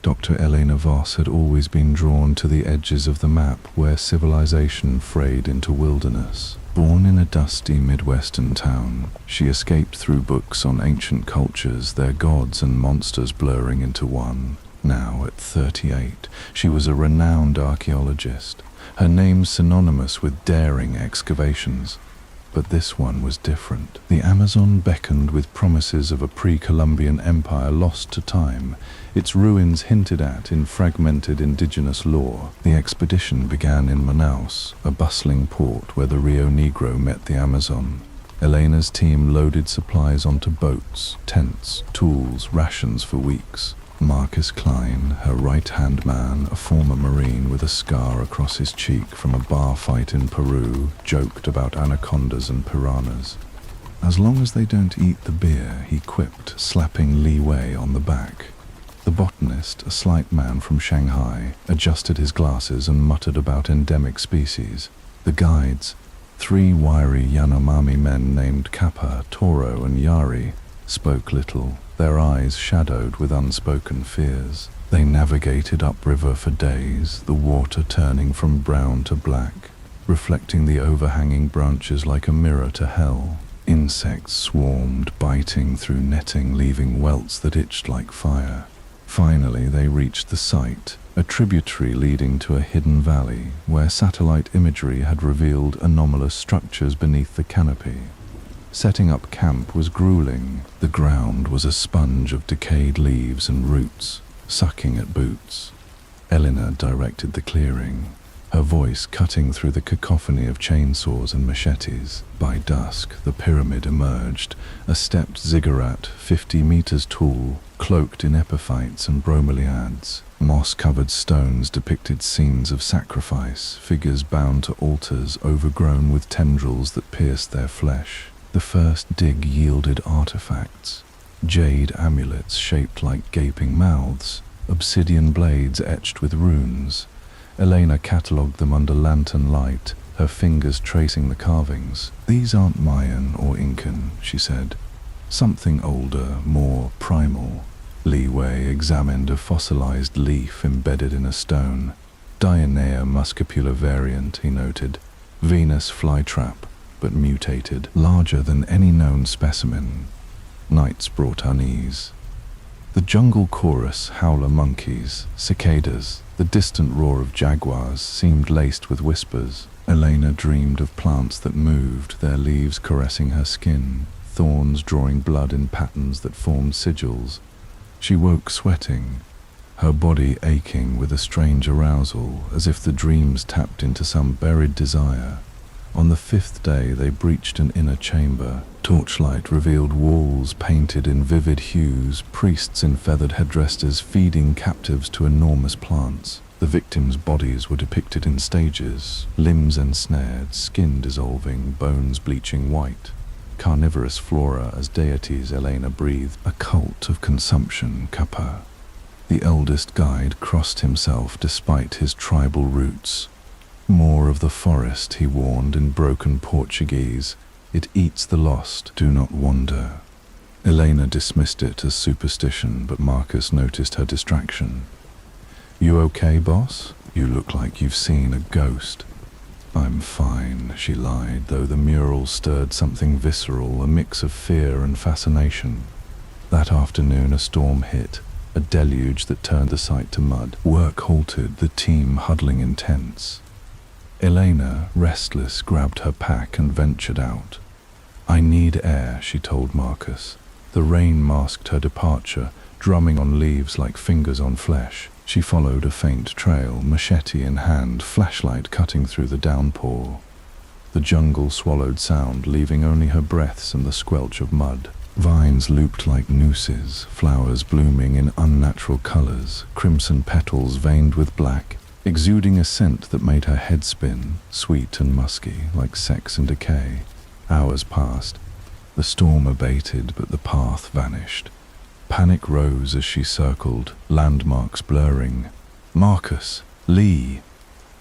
Dr. Elena Voss had always been drawn to the edges of the map where civilization frayed into wilderness. Born in a dusty Midwestern town, she escaped through books on ancient cultures, their gods and monsters blurring into one. Now, at 38, she was a renowned archaeologist, her name synonymous with daring excavations. But this one was different. The Amazon beckoned with promises of a pre-Columbian empire lost to time, its ruins hinted at in fragmented indigenous lore. The expedition began in Manaus, a bustling port where the Rio Negro met the Amazon. Elena's team loaded supplies onto boats, tents, tools, rations for weeks. Marcus Klein, her right-hand man, a former Marine with a scar across his cheek from a bar fight in Peru, joked about anacondas and piranhas. "As long as they don't eat the beer," he quipped, slapping Li Wei on the back. The botanist, a slight man from Shanghai, adjusted his glasses and muttered about endemic species. The guides, 3 wiry Yanomami men named Kappa, Toro, and Yari, spoke little, their eyes shadowed with unspoken fears. They navigated upriver for days, the water turning from brown to black, reflecting the overhanging branches like a mirror to hell. Insects swarmed, biting through netting, leaving welts that itched like fire. Finally, they reached the site, a tributary leading to a hidden valley, where satellite imagery had revealed anomalous structures beneath the canopy. Setting up camp was grueling. The ground was a sponge of decayed leaves and roots, sucking at boots. Eleanor directed the clearing, her voice cutting through the cacophony of chainsaws and machetes. By dusk, the pyramid emerged, a stepped ziggurat 50 meters tall, cloaked in epiphytes and bromeliads. Moss-covered stones depicted scenes of sacrifice, figures bound to altars overgrown with tendrils that pierced their flesh. The first dig yielded artifacts, jade amulets shaped like gaping mouths, obsidian blades etched with runes. Elena catalogued them under lantern light, her fingers tracing the carvings. "These aren't Mayan or Incan," she said. "Something older, more primal." Li Wei examined a fossilized leaf embedded in a stone. Dionea muscipula variant, he noted. Venus flytrap, but mutated, larger than any known specimen. Nights brought unease. The jungle chorus, howler monkeys, cicadas, the distant roar of jaguars seemed laced with whispers. Elena dreamed of plants that moved, their leaves caressing her skin, thorns drawing blood in patterns that formed sigils. She woke sweating, her body aching with a strange arousal, as if the dreams tapped into some buried desire. On the 5th day, they breached an inner chamber. Torchlight revealed walls painted in vivid hues, priests in feathered headdresses feeding captives to enormous plants. The victims' bodies were depicted in stages, limbs ensnared, skin dissolving, bones bleaching white. Carnivorous flora as deities, Elena breathed. A cult of consumption, Kappa. The eldest guide crossed himself despite his tribal roots. "More of the forest," he warned in broken Portuguese. "It eats the lost, do not wander." Elena dismissed it as superstition, but Marcus noticed her distraction. "You okay, boss? You look like you've seen a ghost." "I'm fine," she lied, though the mural stirred something visceral, a mix of fear and fascination. That afternoon a storm hit, a deluge that turned the site to mud. Work halted, the team huddling in tents. Elena, restless, grabbed her pack and ventured out. "I need air," she told Marcus. The rain masked her departure, drumming on leaves like fingers on flesh. She followed a faint trail, machete in hand, flashlight cutting through the downpour. The jungle swallowed sound, leaving only her breaths and the squelch of mud. Vines looped like nooses, flowers blooming in unnatural colors, crimson petals veined with black, exuding a scent that made her head spin, sweet and musky, like sex and decay. Hours passed. The storm abated, but the path vanished. Panic rose as she circled, landmarks blurring. "Marcus! Lee!"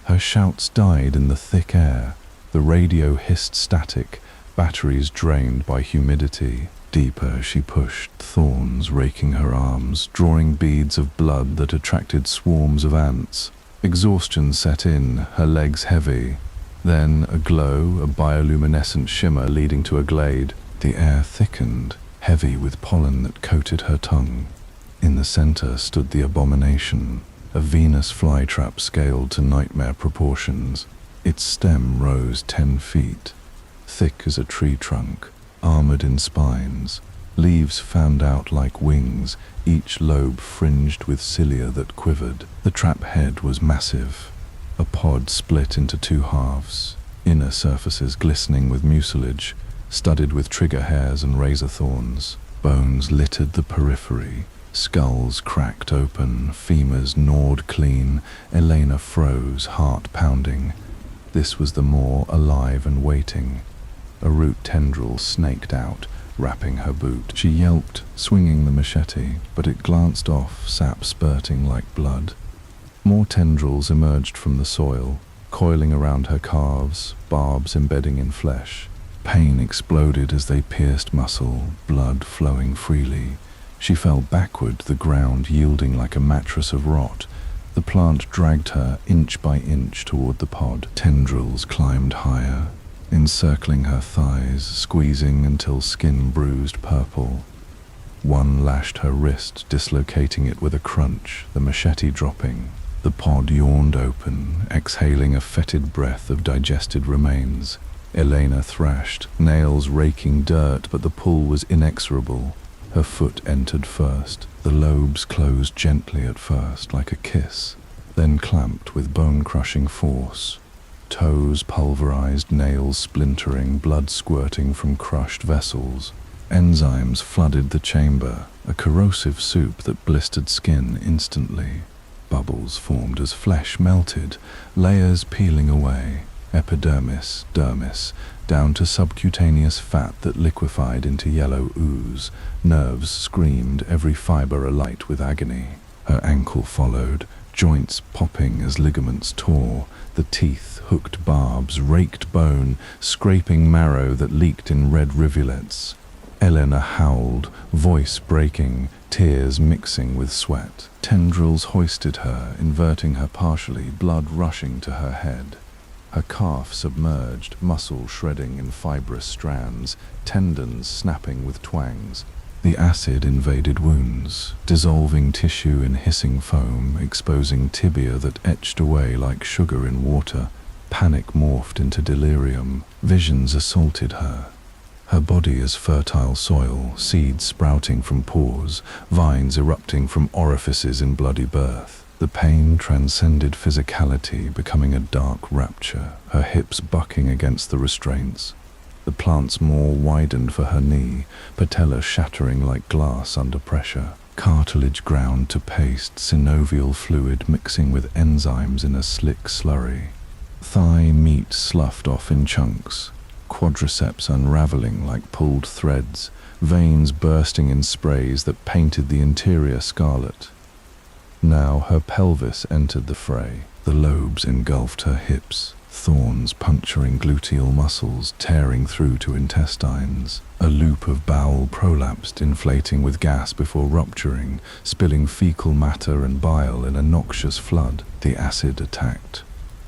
Her shouts died in the thick air. The radio hissed static, batteries drained by humidity. Deeper she pushed, thorns raking her arms, drawing beads of blood that attracted swarms of ants. Exhaustion set in, her legs heavy. Then a glow, a bioluminescent shimmer leading to a glade. The air thickened, heavy with pollen that coated her tongue. In the center stood the abomination, a Venus flytrap scaled to nightmare proportions. Its stem rose 10 feet, thick as a tree trunk, armored in spines, leaves fanned out like wings, each lobe fringed with cilia that quivered. The trap head was massive, a pod split into 2 halves, inner surfaces glistening with mucilage, studded with trigger hairs and razor thorns. Bones littered the periphery, skulls cracked open, femurs gnawed clean. Elena froze, heart pounding. This was the maw alive and waiting. A root tendril snaked out, wrapping her boot. She yelped, swinging the machete, but it glanced off, sap spurting like blood. More tendrils emerged from the soil, coiling around her calves, barbs embedding in flesh. Pain exploded as they pierced muscle, blood flowing freely. She fell backward, the ground yielding like a mattress of rot. The plant dragged her inch by inch toward the pod. Tendrils climbed higher, encircling her thighs, squeezing until skin bruised purple. One lashed her wrist, dislocating it with a crunch, the machete dropping. The pod yawned open, exhaling a fetid breath of digested remains. Elena thrashed, nails raking dirt, but the pull was inexorable. Her foot entered first. The lobes closed gently at first, like a kiss, then clamped with bone-crushing force. Toes pulverized, nails splintering, blood squirting from crushed vessels. Enzymes flooded the chamber, a corrosive soup that blistered skin instantly. Bubbles formed as flesh melted, layers peeling away. Epidermis, dermis, down to subcutaneous fat that liquefied into yellow ooze. Nerves screamed, every fiber alight with agony. Her ankle followed, joints popping as ligaments tore. The teeth hooked barbs, raked bone, scraping marrow that leaked in red rivulets. Elena howled, voice breaking, tears mixing with sweat. Tendrils hoisted her, inverting her partially, blood rushing to her head. Her calf submerged, muscle shredding in fibrous strands, tendons snapping with twangs. The acid invaded wounds, dissolving tissue in hissing foam, exposing tibia that etched away like sugar in water. Panic morphed into delirium. Visions assaulted her. Her body as fertile soil, seeds sprouting from pores, vines erupting from orifices in bloody birth. The pain transcended physicality, becoming a dark rapture, her hips bucking against the restraints. The plant's maw widened for her knee, patella shattering like glass under pressure. Cartilage ground to paste, synovial fluid mixing with enzymes in a slick slurry. Thigh meat sloughed off in chunks, quadriceps unraveling like pulled threads, veins bursting in sprays that painted the interior scarlet. Now her pelvis entered the fray. The lobes engulfed her hips, thorns puncturing gluteal muscles, tearing through to intestines. A loop of bowel prolapsed, inflating with gas before rupturing, spilling fecal matter and bile in a noxious flood. The acid attacked,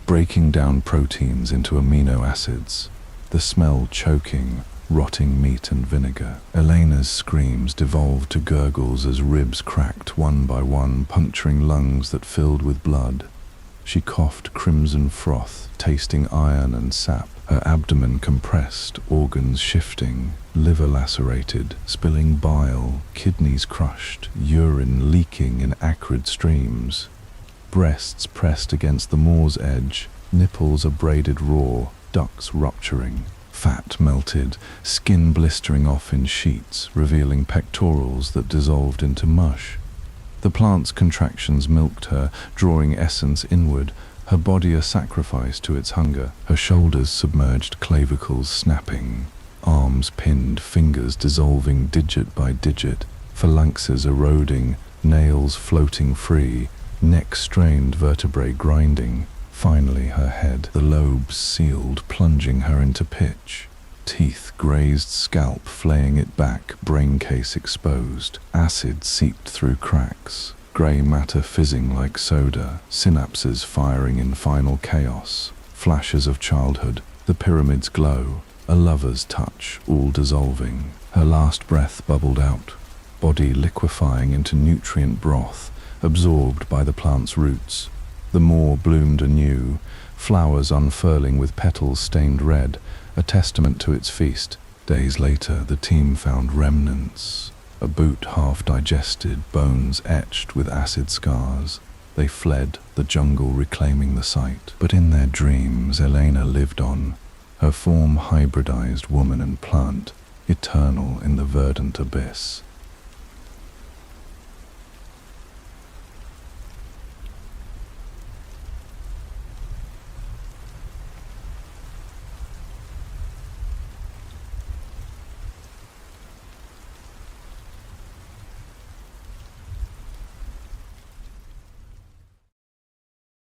breaking down proteins into amino acids, the smell choking, rotting meat and vinegar. Elena's screams devolved to gurgles as ribs cracked one by one, puncturing lungs that filled with blood. She coughed crimson froth, tasting iron and sap. Her abdomen compressed, organs shifting, liver lacerated, spilling bile, kidneys crushed, urine leaking in acrid streams. Breasts pressed against the maw's edge, nipples abraded raw, ducts rupturing. Fat melted, skin blistering off in sheets, revealing pectorals that dissolved into mush. The plant's contractions milked her, drawing essence inward, her body a sacrifice to its hunger. Her shoulders submerged, clavicles snapping, arms pinned, fingers dissolving digit by digit, phalanxes eroding, nails floating free, neck strained, vertebrae grinding. Finally her head, the lobes sealed, plunging her into pitch. Teeth grazed scalp, flaying it back, brain case exposed. Acid seeped through cracks, grey matter fizzing like soda, synapses firing in final chaos. Flashes of childhood, the pyramid's glow, a lover's touch, all dissolving. Her last breath bubbled out, body liquefying into nutrient broth, absorbed by the plant's roots. The moor bloomed anew, flowers unfurling with petals stained red, a testament to its feast. Days later, the team found remnants. A boot half digested, bones etched with acid scars. They fled, the jungle reclaiming the site. But in their dreams, Elena lived on, her form hybridized woman and plant, eternal in the verdant abyss.